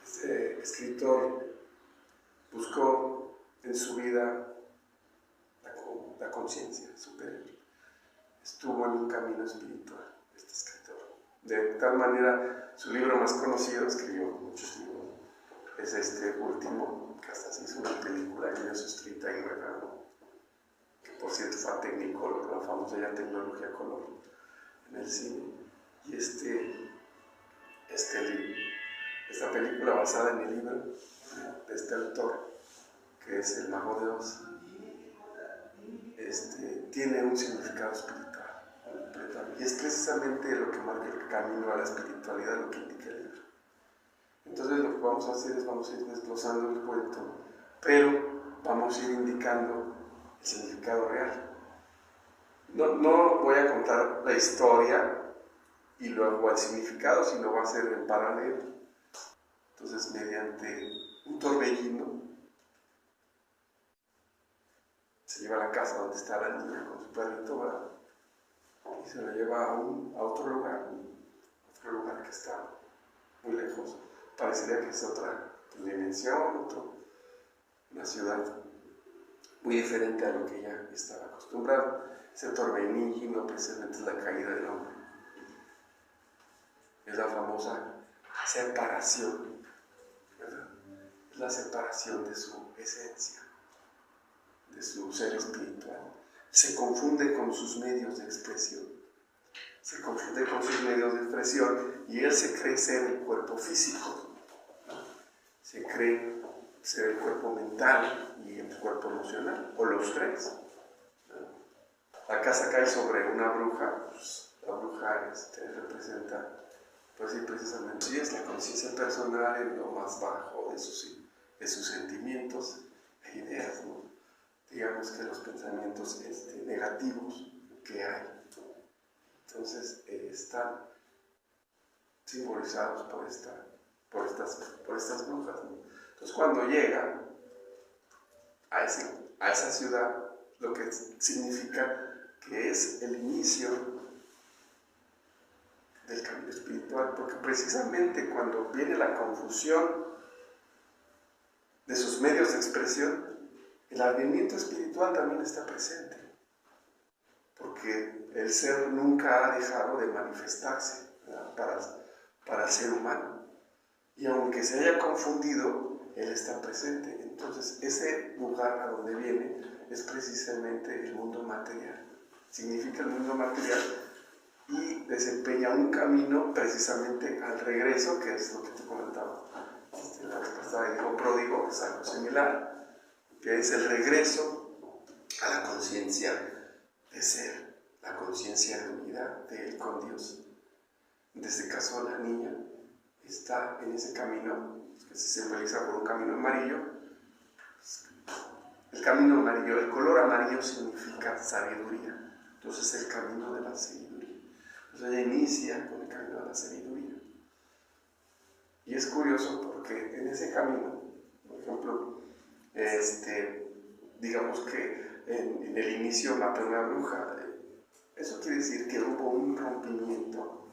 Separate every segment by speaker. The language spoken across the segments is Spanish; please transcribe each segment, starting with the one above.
Speaker 1: Este escritor buscó en su vida la conciencia superior. Estuvo en un camino espiritual, este escritor. De tal manera, su libro más conocido, escribió muchos libros, es este último, que hasta se hizo una película en 1939, que por cierto fue a Technicolor, la famosa ya tecnología color en el cine. Y esta película basada en el libro de este autor, que es El Mago de Oz, tiene un significado espiritual completamente. Y es precisamente lo que marca el camino a la espiritualidad, lo que indica el libro. Entonces lo que vamos a hacer es vamos a ir desglosando el cuento, pero vamos a ir indicando el significado real. No voy a contar la historia y luego el significado, sino va a ser en paralelo. Entonces, mediante un torbellino, se lleva a la casa donde está la niña con su perrito, ¿verdad? Y se la lleva a otro lugar que está muy lejos. Parecería que es otra dimensión, una ciudad muy diferente a lo que ella estaba acostumbrada. Ese torbellino precisamente es la caída del hombre. Es la famosa separación, ¿verdad? Es la separación de su esencia, de su ser espiritual. Se confunde con sus medios de expresión. Y él se cree ser el cuerpo físico, se cree ser el cuerpo mental y el cuerpo emocional, o los tres. La casa cae sobre una bruja, pues, la bruja representa, pues sí, precisamente, y es la conciencia personal en lo más bajo de sus sentimientos e ideas, ¿no? Digamos que los pensamientos negativos que hay. Entonces están simbolizados por estas brujas, ¿no? Entonces cuando llega a esa ciudad, lo que significa que es el inicio del camino espiritual, porque precisamente cuando viene la confusión de sus medios de expresión, el abriamiento espiritual también está presente, porque el ser nunca ha dejado de manifestarse, ¿verdad? para el ser humano, y aunque se haya confundido, él está presente. Entonces ese lugar a donde viene es precisamente el mundo material, significa el mundo material, y desempeña un camino precisamente al regreso, que es lo que te comentaba la vez pasada, el hijo pródigo, es algo similar, que es el regreso a la conciencia de ser, la conciencia de unidad de él con Dios. En este caso, la niña está en ese camino, que se simboliza por un camino amarillo. El camino amarillo, el color amarillo significa sabiduría. Entonces, es el camino de la sabiduría. Entonces, ella inicia con el camino de la sabiduría. Y es curioso porque en ese camino, por ejemplo, digamos que en el inicio mata una bruja. Eso quiere decir que hubo un rompimiento,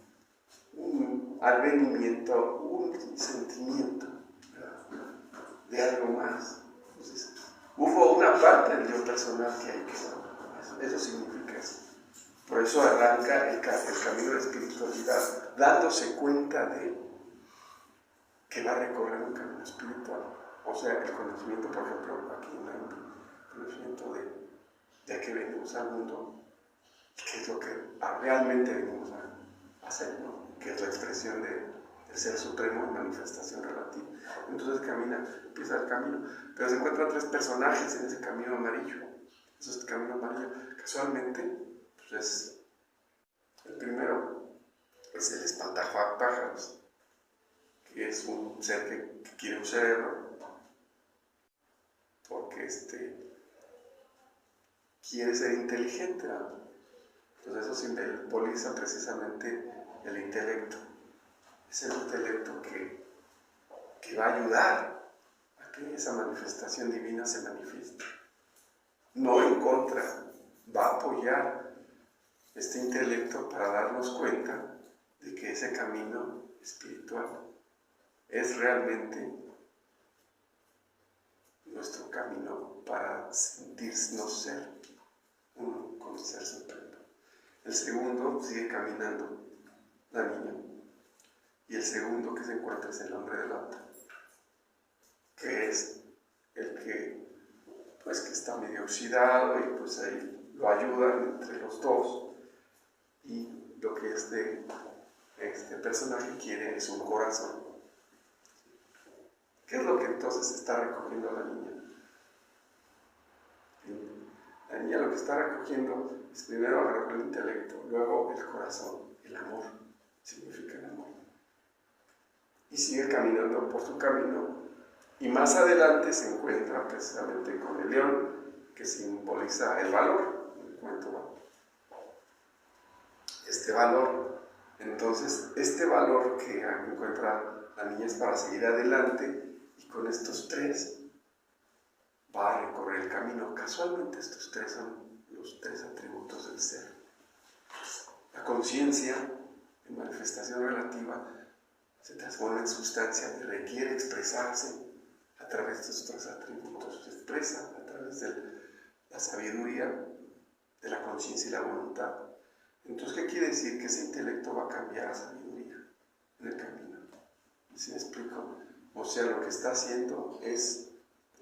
Speaker 1: un advenimiento, un sentimiento, ¿verdad?, de algo más. Entonces, hubo una parte del yo personal que hay que eso significa eso. Por eso arranca el camino de la espiritualidad, dándose cuenta de que va a recorrer un camino espiritual. O sea, el conocimiento, por ejemplo, aquí en la India, el conocimiento de que venimos al mundo, qué es lo que realmente venimos a hacer, ¿no? Que es la expresión del ser supremo en manifestación relativa. Entonces empieza el camino, pero se encuentran tres personajes en ese camino amarillo. Ese camino amarillo, casualmente, pues el primero es el espantapájaros, que es un ser que quiere un cerebro, porque quiere ser inteligente, ¿no? Entonces eso simboliza precisamente el intelecto. Es el intelecto que va a ayudar a que esa manifestación divina se manifieste. No en contra, va a apoyar este intelecto para darnos cuenta de que ese camino espiritual es realmente nuestro camino para sentirnos ser uno con el Ser Supremo. El segundo sigue caminando la niña, y el segundo que se encuentra es el hombre del altar, que es el que está medio oxidado, y pues ahí lo ayudan entre los dos, y lo que este personaje quiere es un corazón. ¿Qué es lo que entonces está recogiendo la niña? La niña lo que está recogiendo es primero agarrar el intelecto, luego el corazón, el amor, significa el amor. Y sigue caminando por su camino, y más adelante se encuentra precisamente con el león, que simboliza el valor, el cuento, este valor. Entonces, este valor que encuentra la niña es para seguir adelante, y con estos tres va a recorrer el camino. Casualmente estos tres son los tres atributos del ser. La conciencia, en manifestación relativa, se transforma en sustancia y requiere expresarse a través de estos tres atributos. Se expresa a través de la sabiduría, de la conciencia y la voluntad. Entonces, ¿qué quiere decir? Que ese intelecto va a cambiar a sabiduría en el camino. ¿Sí me explico? O sea, lo que está haciendo es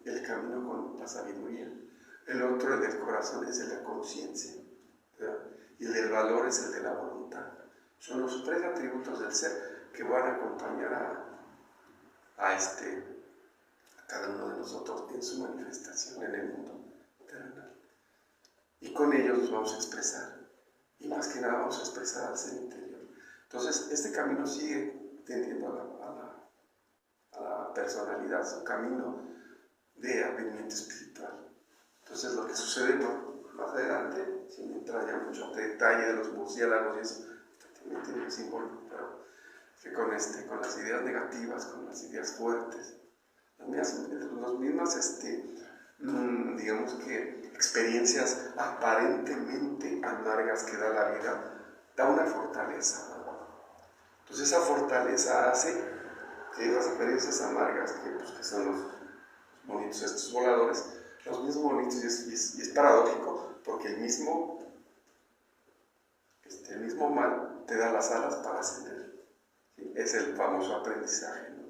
Speaker 1: el camino con la sabiduría. El otro, el del corazón, es el de la conciencia, y el del valor es el de la voluntad. Son los tres atributos del ser que van a acompañar a cada uno de nosotros en su manifestación en el mundo terrenal. Y con ellos nos vamos a expresar, y más que nada vamos a expresar al ser interior. Entonces, este camino sigue tendiendo a la personalidad, su camino de advenimiento espiritual. Entonces, lo que sucede más adelante, sin entrar ya mucho detalle de los murciélagos y eso, también tiene un símbolo, pero que con las ideas negativas, con las ideas fuertes, las mismas digamos que experiencias aparentemente amargas que da la vida, da una fortaleza. Entonces esa fortaleza hace que esas experiencias amargas, que son los bonitos estos voladores, los mismos bonitos, y es paradójico, porque el mismo mal te da las alas para ascender. ¿Sí? Es el famoso aprendizaje, ¿no?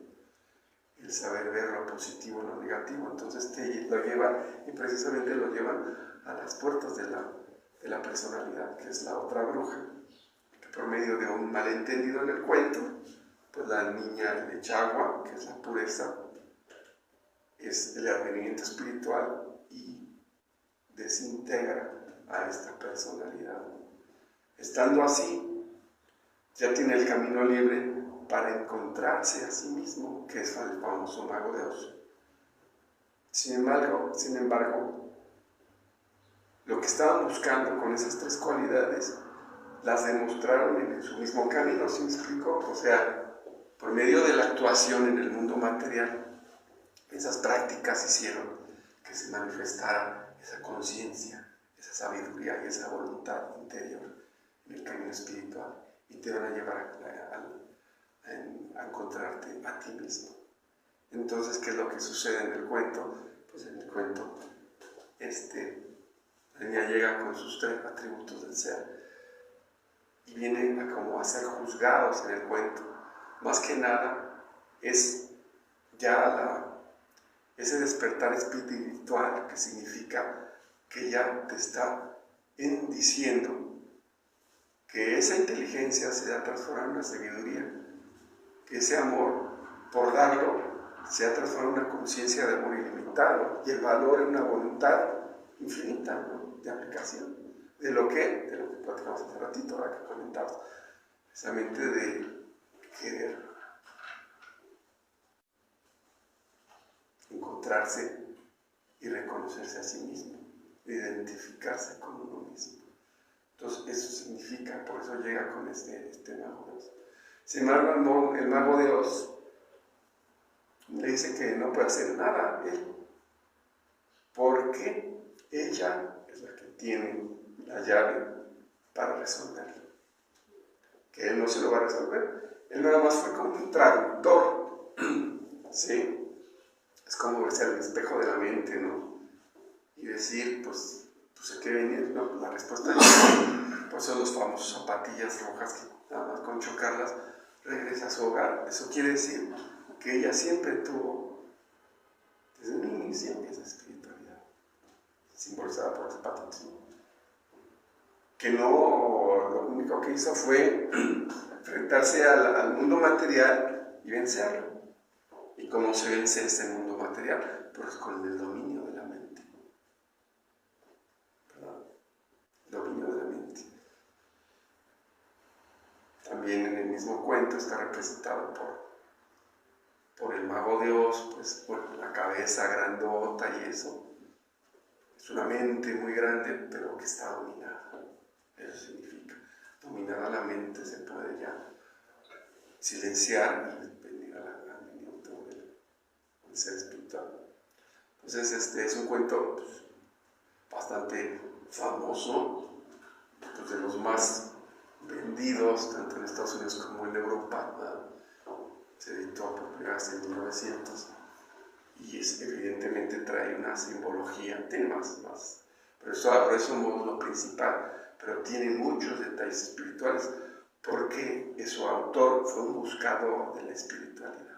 Speaker 1: El saber ver lo positivo en lo negativo. Entonces te lo llevan, y precisamente lo llevan a las puertas de la personalidad, que es la otra bruja, que por medio de un malentendido en el cuento, pues la niña le echa agua, que es la pureza, es el advenimiento espiritual, y desintegra a esta personalidad. Estando así, ya tiene el camino libre para encontrarse a sí mismo, que es el famoso mago de Oz. Sin embargo, lo que estaban buscando con esas tres cualidades, las demostraron en su mismo camino, ¿sí me explico? O sea, por medio de la actuación en el mundo material, esas prácticas hicieron que se manifestara esa conciencia, esa sabiduría y esa voluntad interior en el camino espiritual, y te van a llevar a encontrarte a ti mismo. Entonces, ¿qué es lo que sucede en el cuento? Pues en el cuento, la niña llega con sus tres atributos del ser, y vienen a ser juzgados en el cuento. Más que nada, es ya ese despertar espiritual, que significa que ya te está diciendo que esa inteligencia se ha transformado en una sabiduría, que ese amor, por darlo, se ha transformado en una conciencia de amor ilimitado, y el valor en una voluntad infinita, ¿no?, de aplicación, de lo que platicamos hace ratito, ahora que comentamos, precisamente de querer encontrarse y reconocerse a sí mismo, de identificarse con uno mismo. Entonces eso significa, por eso llega con este mago de Oz. Sin embargo, el mago de Oz le dice que no puede hacer nada él, porque ella es la que tiene la llave para resolver. Que él no se lo va a resolver. Él nada más fue como un traductor. ¿Sí? Es como verse al espejo de la mente, ¿no? Y decir, pues hay que venir, ¿no? La respuesta es, pues son los famosos zapatillas rojas que nada más con chocarlas regresa a su hogar. Eso quiere decir que ella siempre tuvo, desde un inicio, esa espiritualidad, simbolizada por los patitos, ¿no? Que no, lo único que hizo fue enfrentarse al mundo material y vencerlo. ¿Y cómo se vence este mundo material? Pues con el dominio de la mente. ¿Verdad? El dominio de la mente. También en el mismo cuento está representado por el mago de Oz, pues bueno, la cabeza grandota y eso. Es una mente muy grande, pero que está dominada. Eso significa. Dominada la mente se puede ya silenciar y venir al minuto del ser espiritual. Entonces es un cuento pues, bastante famoso, pues, de los más vendidos tanto en Estados Unidos como en Europa, ¿verdad? Se editó por primera vez en 1900 y evidentemente trae una simbología, tiene más, pero eso no es lo principal, pero tiene muchos detalles espirituales porque su autor fue un buscador de la espiritualidad.